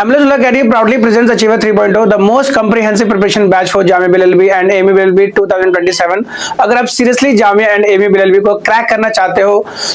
MLS Law Academy proudly presents Achiever 3.0, the most comprehensive preparation batch for Jamia BLLB and AMU BLLB 2027। अगर आप seriously Jamia and AMU BLLB को crack करना चाहते हो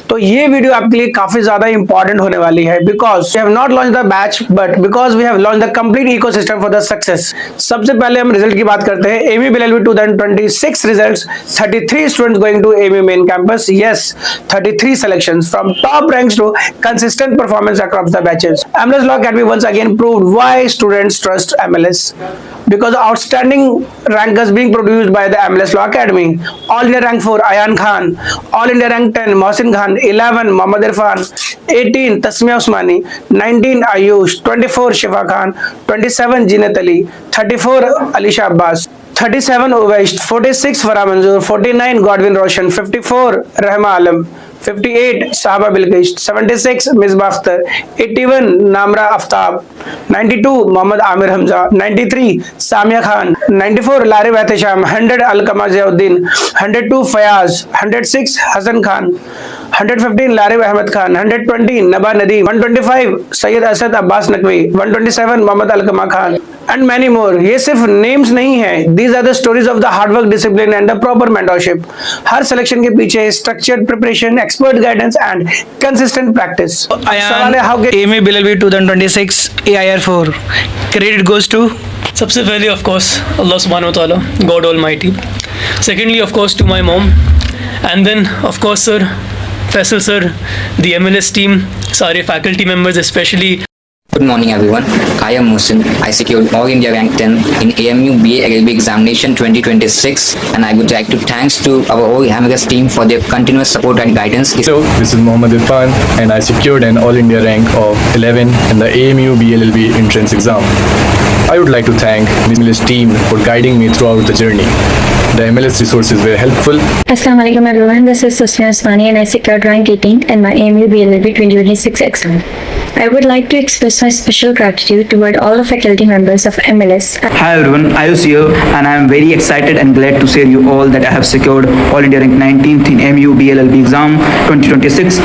तो ये वीडियो आपके लिए काफी ज्यादा इंपॉर्टेंट होने वाली है, because we have not launch the batch but because we have launch the complete ecosystem for the success. सबसे पहले हम रिजल्ट की बात करते हैं। AMU BLLB 2026 results, 33 students going to AMU main campus. Yes, 33 selections from top ranks to consistent performance across the batches. MLS Law Academy once again proved why students trust MLS, because outstanding rankers being produced by the MLS Law Academy. All India rank 4 Ayan Khan, All India rank 10 Mohsin Khan, 11 Mohammad Irfan, 18 Tasmia Usmani, 19 Ayush, 24 Shifa Khan, 27 Jinat Ali, 34 Alisha Abbas, 37 Uwais, 46 Farah Manzoor, 49 Godwin Roshan, 54 Rahma Alam, 58 Sahaba Bilqish, 76 Misbah Akhtar, 81 Namra Aftab, 92 Mohammad Amir Hamza, 93 Samia Khan, 94 Larib Ehtesham, 100 Alqama Ziauddin, 102 Fayaz, 106 Hasan Khan, 115 Larib Ahmed Khan, 120 Naba Nadeem, 125 Sayyid Asad Abbas Naqvi, 127 Mohammad Alqama Khan and many more। ये सिर्फ names नहीं है, these are the stories of the hard work, discipline and the proper mentorship। हर selection के पीछे structured preparation, expert guidance and consistent practice. सवाल है, how AMU BLLB 2026 AIR 4 credit goes to? सबसे पहले ऑफ कोर्स अल्लाह सुब्हानहू व तआला, God almighty. Secondly of course to my mom, and then of course sir Faisal sir, the MLS team, सारे faculty members specially. Good morning everyone, I am Mohsin. I secured All India rank 10 in AMU BA LLB examination 2026 and I would like to thanks to our whole MLS team for their continuous support and guidance. Hello, this is Mohammad Irfan and I secured an All India rank of 11 in the AMU BLLB entrance exam. I would like to thank the MLS team for guiding me throughout the journey. The MLS resources were helpful. Assalamu alaikum everyone, this is Tasmia Usmani and I secured rank 18 in my AMU BLLB 2026 exam. I would like to express my special gratitude toward all the faculty members of MLS. Hi everyone, Ayush here and I am very excited and glad to share you all that I have secured All India rank 19th in AMU BLLB exam 2026.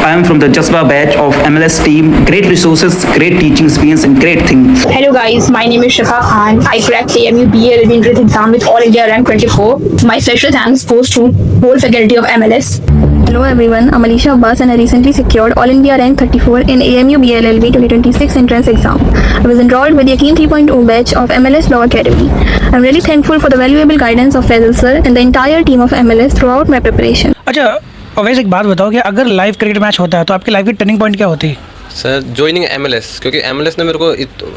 I am from the Jasba batch of MLS team. Great resources, great teaching experience and great things. Hello guys, my name is Shifa Khan. I cracked the AMU BLLB entrance exam with All India rank 24. My special thanks goes to whole faculty of MLS. Hello everyone, I'm Alisha Abbas and I recently secured All India rank 34 in AMU BLLB 2026 entrance exam. I was enrolled with Yaqeen 3.0 batch of MLS Law Academy. I'm really thankful for the valuable guidance of Faisal sir and the entire team of MLS throughout my preparation. अच्छा, और वैसे एक बात बताओ कि अगर live cricket match होता है तो आपकी लाइफ की टर्निंग पॉइंट क्या होती है? सर ज्वाइनिंग MLS, क्योंकि MLS ने मेरे को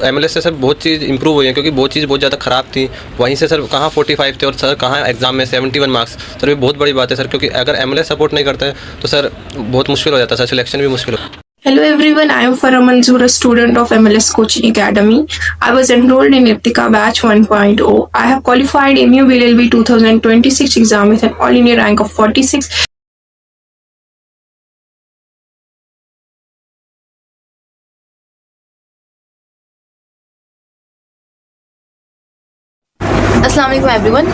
MLS से सर बहुत चीज़ इंप्रूव हुई है, क्योंकि बहुत चीज़ बहुत ज़्यादा ख़राब थी। वहीं से सर कहाँ 45 थे और सर कहाँ एग्ज़ाम में 71 मार्क्स। सर ये बहुत बड़ी बात है सर, क्योंकि अगर MLS सपोर्ट नहीं करता है तो सर बहुत मुश्किल हो जाता है सर, सिलेक्शन भी मुश्किल हो। Hello everyone, I am Farah Manzoor, a student of MLS Coaching Academy. I was enrolled in Irtika batch 1.0. I have qualified AMU BLLB 2026 exam with an all India rank of 46. Assalamu alaikum everyone,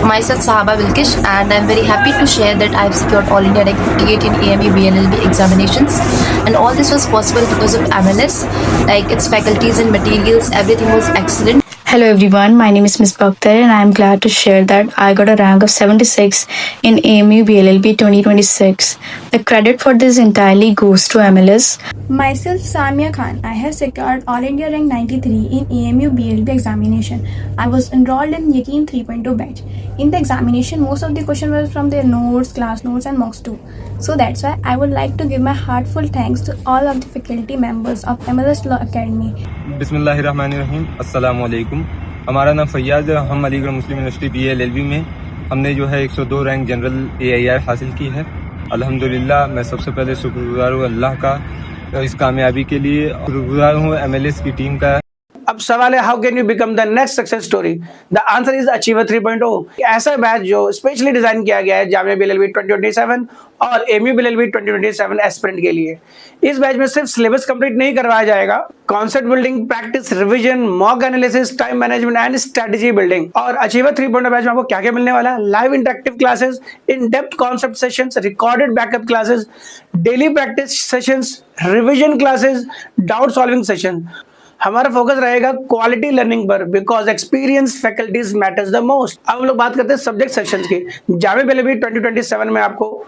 myself Sahaba Bilqish and I am very happy to share that I have secured All India rank 58 in AMU BLLB examinations, and all this was possible because of MLS, like its faculties and materials, everything was excellent. Hello everyone, my name is Ms. Bakhtar and I am glad to share that I got a rank of 76 in AMU BLLB 2026. The credit for this entirely goes to MLS. Myself Samia Khan, I have secured All India rank 93 in AMU BLLB examination. I was enrolled in Yaqeen 3.0 batch. In the examination, most of the questions were from their notes, class notes and mocks too. So that's why I would like to give my heartfelt thanks to all of the faculty members of MLS Law Academy. बिस्मिल्लाहिर्रहमानिर्रहीम, अस्सलामु अलैकुम। हमारा नाम फैयाज है। हम अलीगढ़ मुस्लिम university BLLB में हमने जो है 102 रैंक जनरल AIR हासिल की है। अल्हम्दुलिल्लाह, मैं सबसे पहले शुक्रगुजार हूँ अल्लाह का इस कामयाबी के लिए, शुक्रगुजार हूँ MLS की टीम का। अब सवाल है, how can you become the next success story? The answer is achiever 3.0, ऐसा बैच जो स्पेशली डिजाइन किया गया है जामिया BLLB 2027 और AMU BLLB 2027 एस्पिरेंट के लिए। इस बैच में सिर्फ सिलेबस कंप्लीट नहीं करवाया जाएगा, concept building, practice, revision, mock analysis, time management and strategy building. और अचीवर 3.0 बैच में आपको क्या क्या मिलने वाला है? Live interactive classes, in depth concept sessions, recorded backup classes, daily practice sessions, revision classes, doubt solving session. हमारा focus रहेगा क्वालिटी लर्निंग पर, because experience faculties matters the most. अब हम लोग बात करते हैं सब्जेक्ट सेक्शंस की। जामिया मिलिया 2027 में आपको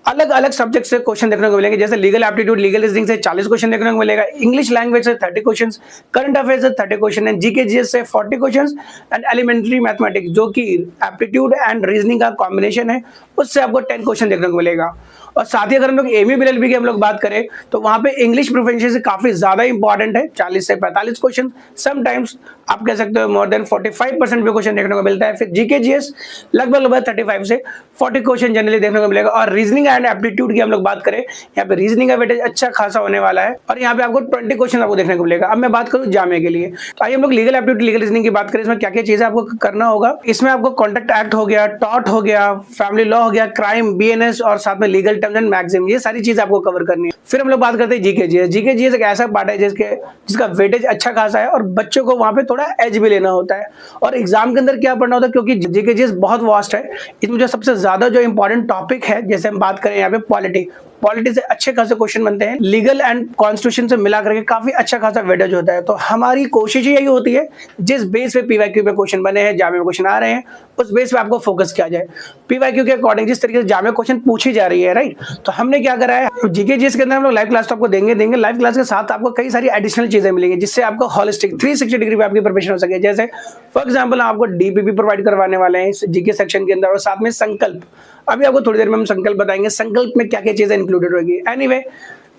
अलग अलग सब्जेक्ट से क्वेश्चन देखने को मिलेंगे, जैसे लीगल एप्टीट्यूड, लीगल रीजनिंग से 40 क्वेश्चन देखने को मिलेगा, इंग्लिश लैंग्वेज से 30 क्वेश्चन, करंट अफेयर्स से 30 क्वेश्चन एंड जीके जीएस से 40 क्वेश्चन एंड एलिमेंट्री मैथमेटिक्स जो कि एप्टीट्यूड एंड रीजनिंग का कॉम्बिनेशन है, उससे आपको 10 क्वेश्चन देखने को मिलेगा। और साथ ही अगर हम लोग एमयू बीएलएलबी की हम लोग बात करें तो वहां पे इंग्लिश प्रोफिशिएंसी काफी ज्यादा इंपॉर्टेंट है, 40 से 45 क्वेश्चन, समटाइम्स आप कह सकते हो मोर देन 45% भी क्वेश्चन देखने को मिलता है। फिर जीके जीएस लगभग 35 से 40 क्वेश्चन जनरली देखने को मिलेगा। और रीजनिंग एंड एप्टीट्यूड की हम लोग बात करें, यहाँ पे रीजनिंग का वेटेज अच्छा खासा होने वाला है और यहाँ पे आपको 20 क्वेश्चन आपको देखने को मिलेगा। अब मैं बात करूँ जामिया के लिए, तो आइए हम लोग लीगल एप्टीट्यूड, लीगल रीजनिंग की बात करें। इसमें क्या क्या चीजें आपको करना होगा, इसमें आपको कॉन्ट्रैक्ट एक्ट हो गया, टॉर्ट हो गया, फैमिली लॉ हो गया, क्राइम, बीएनएस और साथ में लीगल टर्म्स एंड मैक्सिम, ये सारी चीज आपको कवर करनी है। फिर हम लोग बात करते हैं जीके जीएस। जीके जीएस एक ऐसा पार्ट है जिसका वेटेज अच्छा खासा है और बच्चों को वहां पे थोड़ा एज भी लेना होता है और एग्जाम के अंदर क्या पढ़ना होता है, क्योंकि जीके जीएस बहुत वास्ट है। इसमें जो सबसे ज्यादा जो इंपॉर्टेंट टॉपिक है, जैसे हम बात करें यहाँ पे पॉलिटी से अच्छे खासे क्वेश्चन बनते हैं, लीगल एंड कॉन्स्टिट्यूशन से मिला करके काफी अच्छा खासा वेटेज होता है। तो हमारी कोशिश यही होती है जिस बेस पे पीवाईक्यू पे क्वेश्चन बने हैं, जामिया में क्वेश्चन आ रहे हैं, उस बेस पे आपको फोकस किया जाए। पीवाईक्यू के अकॉर्डिंग जिस तरीके से जामिया क्वेश्चन पूछी जा रही है, राइट, तो हमने क्या करा है, जीके जीएस के अंदर हम लोग लाइव क्लास तो आपको देंगे। लाइव क्लास के साथ आपको कई सारी एडिशनल चीजें मिलेंगी जिससे आपको होलिस्टिक 360 डिग्री पे आपकी प्रिपरेशन हो सके। जैसे फॉर एग्जाम्पल आपको डीपीपी प्रोवाइड करवाने वाले हैं जीके सेक्शन के अंदर और साथ में संकल्प, अभी आपको थोड़ी देर में हम संकल्प बताएंगे, संकल्प में क्या क्या चीजें इंक्लूडेड होगी। एनीवे,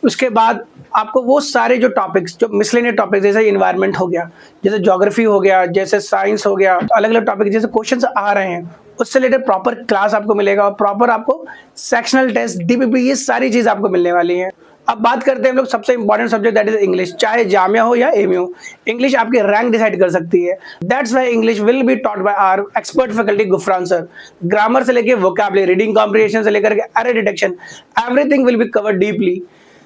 उसके बाद आपको वो सारे जो टॉपिक्स, जो मिसलेनियस टॉपिक्स, जैसे इन्वायरमेंट हो गया, जैसे ज्योग्राफी हो गया, जैसे साइंस हो गया, अलग अलग टॉपिक जैसे क्वेश्चंस आ रहे हैं, उससे रिलेटेड प्रॉपर क्लास आपको मिलेगा और प्रॉपर आपको सेक्शनल टेस्ट, डीपीपी, ये सारी चीज आपको मिलने वाली है। अब बात करते हैं हम लोग सबसे important subject, that is English. चाहे जामिया हो या एमयू, इंग्लिश आपकी रैंक डिसाइड कर सकती है। That's why English will be taught by our expert faculty Gufran sir. Grammar से लेके वोकैबुलरी, रीडिंग कॉम्प्रिहेंशन से लेकर के error detection, everything will be covered deeply.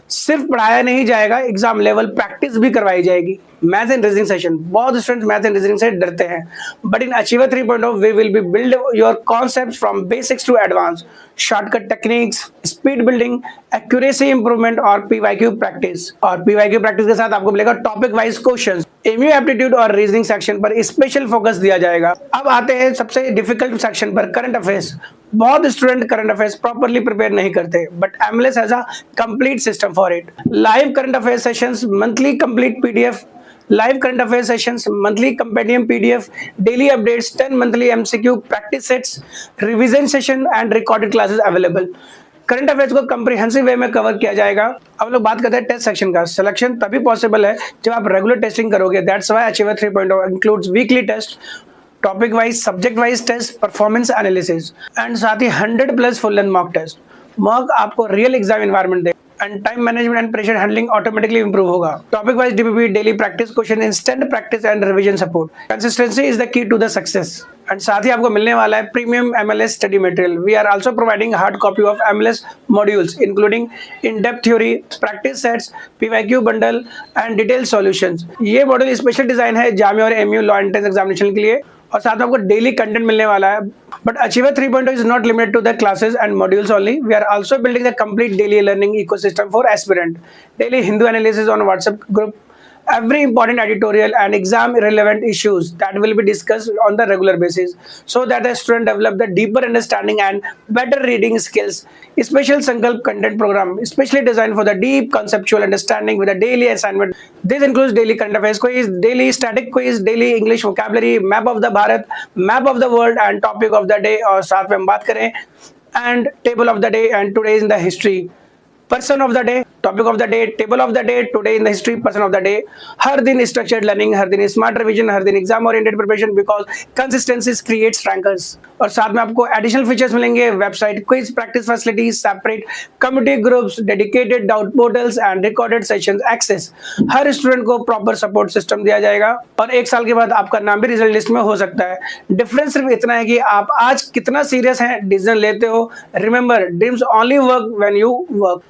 सिर्फ पढ़ाया नहीं जाएगा, एग्जाम लेवल प्रैक्टिस भी करवाई जाएगी। मैथ एंड रीजनिंग सेशन, बहुत स्टूडेंट्स मैथ एंड रीजनिंग से डरते हैं, but in achiever 3.0 we will be build your concepts from basics to advance, shortcut techniques, speed building, accuracy improvement और पीवाईक्यू प्रैक्टिस। और PYQ practice के साथ आपको मिलेगा topic wise questions. AMU aptitude और रीजनिंग सेक्शन पर स्पेशल फोकस दिया जाएगा। अब आते हैं सबसे डिफिकल्ट सेक्शन पर, करंट अफेयर्स। बहुत student current affairs properly prepare नहीं करते, but MLS has a complete system for it. Live current affair sessions, monthly complete PDF, live current affairs sessions, monthly compendium PDF, daily updates, 10 monthly MCQ practice sets, revision session and recorded classes available। Current affairs को comprehensive way में cover किया जाएगा। अब लोग बात करते हैं test section का। सिलेक्शन तभी पॉसिबल है जब आप रेगुलर टेस्टिंग करोगे। That's why achiever 3.0 includes weekly test, topic wise, subject wise test, performance analysis and साथ ही 100+ full length mock test. Mock आपको रियल एग्जाम एनवायरनमेंट दे and time management and pressure handling automatically improve होगा। Topic wise DPP, daily practice question, instant practice and revision support. Consistency is the key to the success. And साथ ही आपको मिलने वाला है premium MLS study material. We are also providing hard copy of MLS modules including in depth theory, practice sets, PYQ bundle and detail solutions. ये module special design है जामिया और MU law entrance examination के लिए और साथ में आपको daily content मिलने वाला है। But achiever 3.0 is not limited to the classes and modules only. We are also building a complete daily learning ecosystem for aspirant. Daily Hindu analysis on WhatsApp group, every important editorial and exam relevant issues that will be discussed on the regular basis so that the student develop the deeper understanding and better reading skills. Special Sankalp content program especially designed for the deep conceptual understanding with a daily assignment. This includes daily current affairs quiz, daily static quiz, daily English vocabulary, map of the Bharat, map of the world and topic of the day। और साथ में हम बात करें and table of the day and today in the history, person of the day, topic of the day, table of the day, today in the history, person of the day. हर दिन structured learning, हर दिन smart revision, हर दिन exam oriented preparation, because consistency creates rankers. और साथ में आपको एडिशनल फीचर्स मिलेंगे, website, quiz, practice facilities, separate community groups, dedicated doubt portals and recorded sessions access. हर स्टूडेंट को प्रॉपर सपोर्ट सिस्टम दिया जाएगा और 1 साल के बाद आपका नाम भी रिजल्ट लिस्ट में हो सकता है। डिफरेंस सिर्फ इतना है कि आप आज कितना सीरियस हैं, डिसीजन लेते हो। Remember, dreams only work when you work.